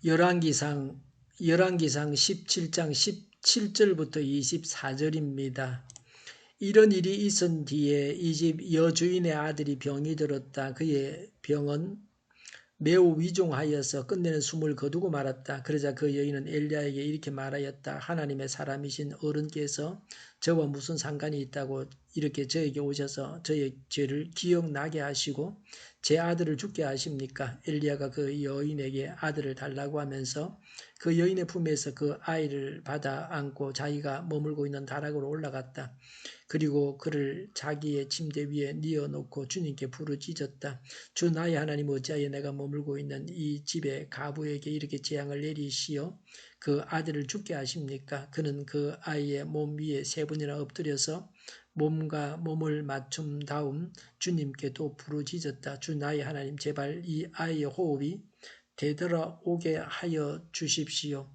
열왕기상 17장 17절부터 24절입니다. 이런 일이 있은 뒤에 이 집 여주인의 아들이 병이 들었다. 그의 병은 매우 위중하여서 끝내는 숨을 거두고 말았다. 그러자 그 여인은 엘리야에게 이렇게 말하였다. 하나님의 사람이신 어른께서 저와 무슨 상관이 있다고 이렇게 저에게 오셔서 저의 죄를 기억나게 하시고 제 아들을 죽게 하십니까? 엘리야가 그 여인에게 아들을 달라고 하면서 그 여인의 품에서 그 아이를 받아 안고 자기가 머물고 있는 다락으로 올라갔다. 그리고 그를 자기의 침대 위에 뉘어놓고 주님께 부르짖었다. 주 나의 하나님, 어찌하여 내가 머물고 있는 이 집의 가부에게 이렇게 재앙을 내리시어 그 아들을 죽게 하십니까? 그는 그 아이의 몸 위에 3번이나 엎드려서 몸과 몸을 맞춤 다음 주님께 또 부르짖었다. 주 나의 하나님, 제발 이 아이의 호흡이 되돌아오게 하여 주십시오.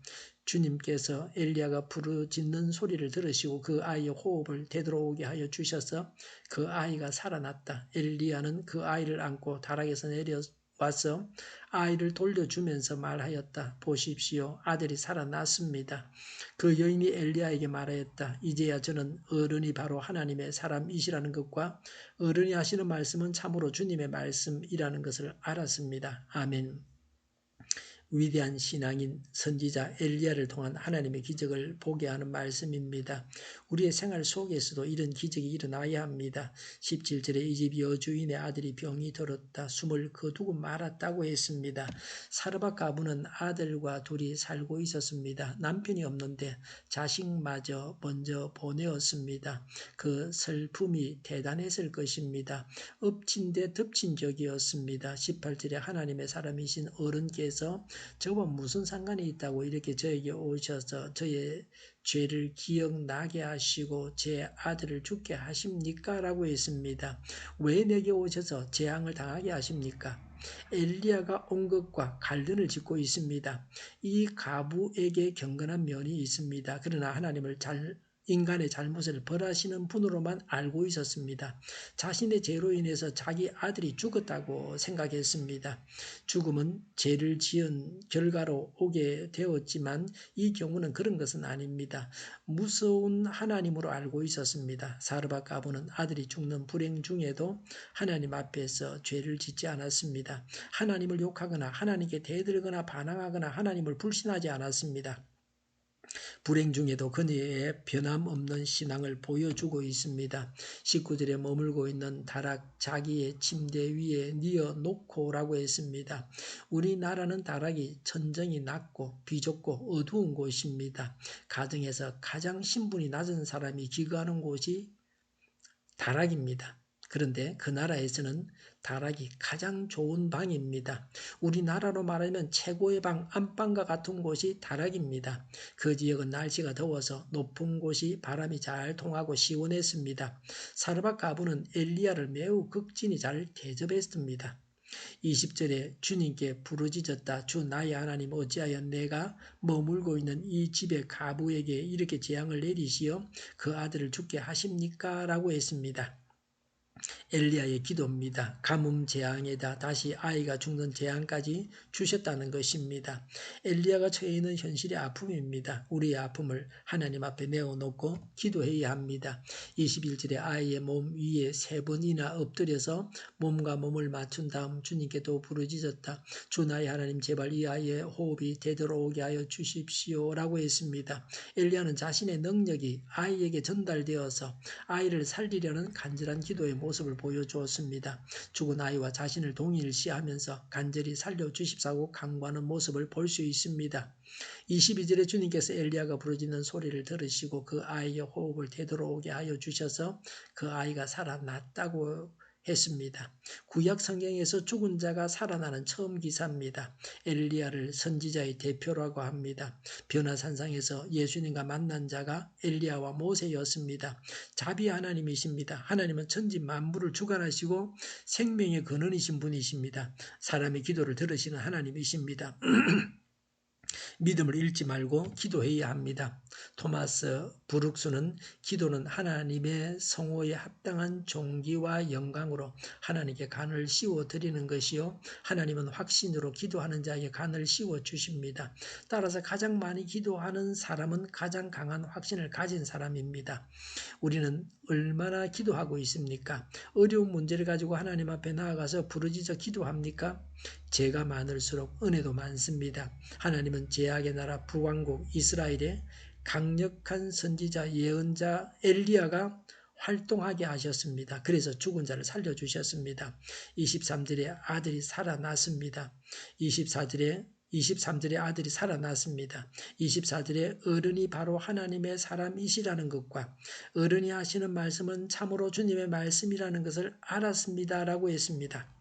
주님께서 엘리야가 부르짖는 소리를 들으시고 그 아이의 호흡을 되돌아오게 하여 주셔서 그 아이가 살아났다. 엘리야는 그 아이를 안고 다락에서 내려와서 아이를 돌려주면서 말하였다. 보십시오. 아들이 살아났습니다. 그 여인이 엘리야에게 말하였다. 이제야 저는 어른이 바로 하나님의 사람이시라는 것과 어른이 하시는 말씀은 참으로 주님의 말씀이라는 것을 알았습니다. 아멘. 위대한 신앙인 선지자 엘리야를 통한 하나님의 기적을 보게 하는 말씀입니다. 우리의 생활 속에서도 이런 기적이 일어나야 합니다. 17절에 이 집 여주인의 아들이 병이 들었다. 숨을 거두고 말았다고 했습니다. 사르밧 가부는 아들과 둘이 살고 있었습니다. 남편이 없는데 자식마저 먼저 보내었습니다. 그 슬픔이 대단했을 것입니다. 엎친 데 덮친 격이었습니다. 18절에 하나님의 사람이신 어른께서 저와 무슨 상관이 있다고 이렇게 저에게 오셔서 저의 죄를 기억나게 하시고 제 아들을 죽게 하십니까? 라고 했습니다. 왜 내게 오셔서 재앙을 당하게 하십니까? 엘리야가 온 것과 관련을 짓고 있습니다. 이 가부에게 경건한 면이 있습니다. 그러나 하나님을 인간의 잘못을 벌하시는 분으로만 알고 있었습니다. 자신의 죄로 인해서 자기 아들이 죽었다고 생각했습니다. 죽음은 죄를 지은 결과로 오게 되었지만 이 경우는 그런 것은 아닙니다. 무서운 하나님으로 알고 있었습니다. 사르밧 가부는 아들이 죽는 불행 중에도 하나님 앞에서 죄를 짓지 않았습니다. 하나님을 욕하거나 하나님께 대들거나 반항하거나 하나님을 불신하지 않았습니다. 불행 중에도 그녀의 변함없는 신앙을 보여주고 있습니다. 19절에 머물고 있는 다락 자기의 침대 위에 뉘어놓고라고 했습니다. 우리나라는 다락이 천정이 낮고 비좁고 어두운 곳입니다. 가정에서 가장 신분이 낮은 사람이 기거하는 곳이 다락입니다. 그런데 그 나라에서는 다락이 가장 좋은 방입니다. 우리나라로 말하면 최고의 방, 안방과 같은 곳이 다락입니다. 그 지역은 날씨가 더워서 높은 곳이 바람이 잘 통하고 시원했습니다. 사르밧 가부는 엘리야를 매우 극진히 잘 대접했습니다. 20절에 주님께 부르짖었다. 주 나의 하나님, 어찌하여 내가 머물고 있는 이 집의 가부에게 이렇게 재앙을 내리시어 그 아들을 죽게 하십니까? 라고 했습니다. 엘리야의 기도입니다. 가뭄 재앙에다 다시 아이가 죽는 재앙까지 주셨다는 것입니다. 엘리야가 처해 있는 현실의 아픔입니다. 우리의 아픔을 하나님 앞에 내어놓고 기도해야 합니다. 21절에 아이의 몸 위에 3번이나 엎드려서 몸과 몸을 맞춘 다음 주님께 또 부르짖었다. 주 나의 하나님, 제발 이 아이의 호흡이 되돌아오게 하여 주십시오라고 했습니다. 엘리야는 자신의 능력이 아이에게 전달되어서 아이를 살리려는 간절한 기도의 모습을 보여주었습니다. 죽은 아이와 자신을 동일시하면서 간절히 살려주십사고 간구하는 모습을 볼 수 있습니다. 22절에 주님께서 엘리야가 부르짖는 소리를 들으시고 그 아이의 호흡을 되돌아오게 하여 주셔서 그 아이가 살아났다고 했습니다. 구약 성경에서 죽은 자가 살아나는 처음 기사입니다. 엘리야를 선지자의 대표라고 합니다. 변화산상에서 예수님과 만난 자가 엘리야와 모세였습니다. 자비 하나님이십니다. 하나님은 천지 만물을 주관하시고 생명의 근원이신 분이십니다. 사람의 기도를 들으시는 하나님이십니다. 믿음을 잃지 말고 기도해야 합니다. 토마스 브룩스는 기도는 하나님의 성호에 합당한 존귀와 영광으로 하나님께 간을 씌워 드리는 것이요 하나님은 확신으로 기도하는 자에게 간을 씌워 주십니다. 따라서 가장 많이 기도하는 사람은 가장 강한 확신을 가진 사람입니다. 우리는 얼마나 기도하고 있습니까? 어려운 문제를 가지고 하나님 앞에 나아가서 부르짖어 기도합니까? 죄가 많을수록 은혜도 많습니다. 하나님은 제약의 나라 북왕국 이스라엘에 강력한 선지자 예언자 엘리야가 활동하게 하셨습니다. 그래서 죽은 자를 살려주셨습니다. 23절에 아들이 살아났습니다. 23절에 아들이 살아났습니다. 24절에 어른이 바로 하나님의 사람이시라는 것과 어른이 하시는 말씀은 참으로 주님의 말씀이라는 것을 알았습니다라고 했습니다.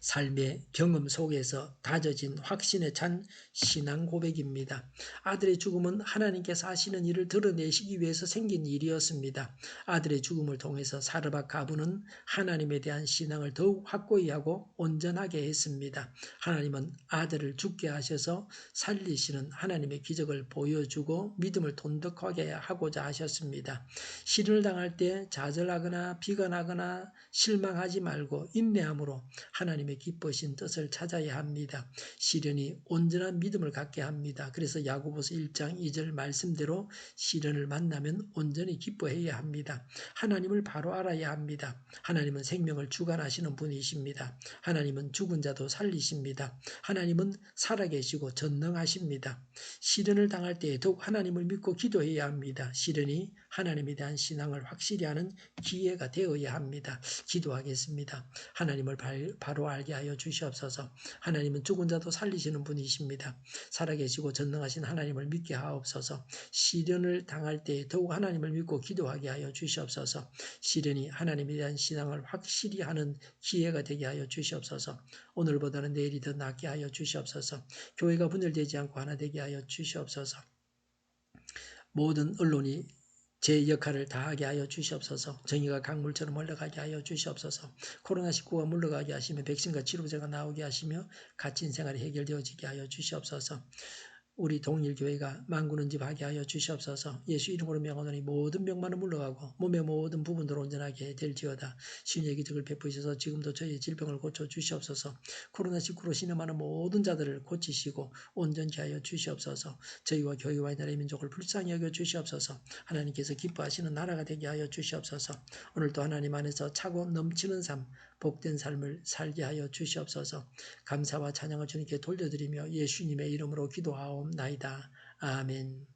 삶의 경험 속에서 다져진 확신에 찬 신앙 고백입니다. 아들의 죽음은 하나님께서 하시는 일을 드러내시기 위해서 생긴 일이었습니다. 아들의 죽음을 통해서 사르밧 가부는 하나님에 대한 신앙을 더욱 확고히 하고 온전하게 했습니다. 하나님은 아들을 죽게 하셔서 살리시는 하나님의 기적을 보여주고 믿음을 돈독하게 하고자 하셨습니다. 시련을 당할 때 좌절하거나 비관하거나 실망하지 말고 인내함으로 하나님의 기쁘신 뜻을 찾아야 합니다. 시련이 온전한 믿음을 갖게 합니다. 그래서 야고보서 1장 2절 말씀대로 시련을 만나면 온전히 기뻐해야 합니다. 하나님을 바로 알아야 합니다. 하나님은 생명을 주관하시는 분이십니다. 하나님은 죽은 자도 살리십니다. 하나님은 살아계시고 전능하십니다. 시련을 당할 때 더욱 하나님을 믿고 기도해야 합니다. 시련이 하나님에 대한 신앙을 확실히 하는 기회가 되어야 합니다. 기도하겠습니다. 하나님을 바로 알게 하여 주시옵소서. 하나님은 죽은 자도 살리시는 분이십니다. 살아계시고 전능하신 하나님을 믿게 하옵소서. 시련을 당할 때 더욱 하나님을 믿고 기도하게 하여 주시옵소서. 시련이 하나님에 대한 신앙을 확실히 하는 기회가 되게 하여 주시옵소서. 오늘보다는 내일이 더 낫게 하여 주시옵소서. 교회가 분열되지 않고 하나 되게 하여 주시옵소서. 모든 언론이 제 역할을 다하게 하여 주시옵소서. 정의가 강물처럼 흘러가게 하여 주시옵소서. 코로나19가 물러가게 하시며 백신과 치료제가 나오게 하시며 갇힌 생활이 해결되어지게 하여 주시옵소서. 우리 동일교회가 만군은집하게 하여 주시옵소서. 예수 이름으로 명하노니 모든 병만은 물러가고 몸의 모든 부분들 온전하게 될지어다. 신의 기적을 베푸셔서 지금도 저희의 질병을 고쳐 주시옵소서. 코로나19로 신음하는 모든 자들을 고치시고 온전케 하여 주시옵소서. 저희와 교회와 이 나라의 민족을 불쌍히 여겨 주시옵소서. 하나님께서 기뻐하시는 나라가 되게 하여 주시옵소서. 오늘도 하나님 안에서 차고 넘치는 삶, 복된 삶을 살게 하여 주시옵소서. 감사와 찬양을 주님께 돌려드리며 예수님의 이름으로 기도하옵나이다. 아멘.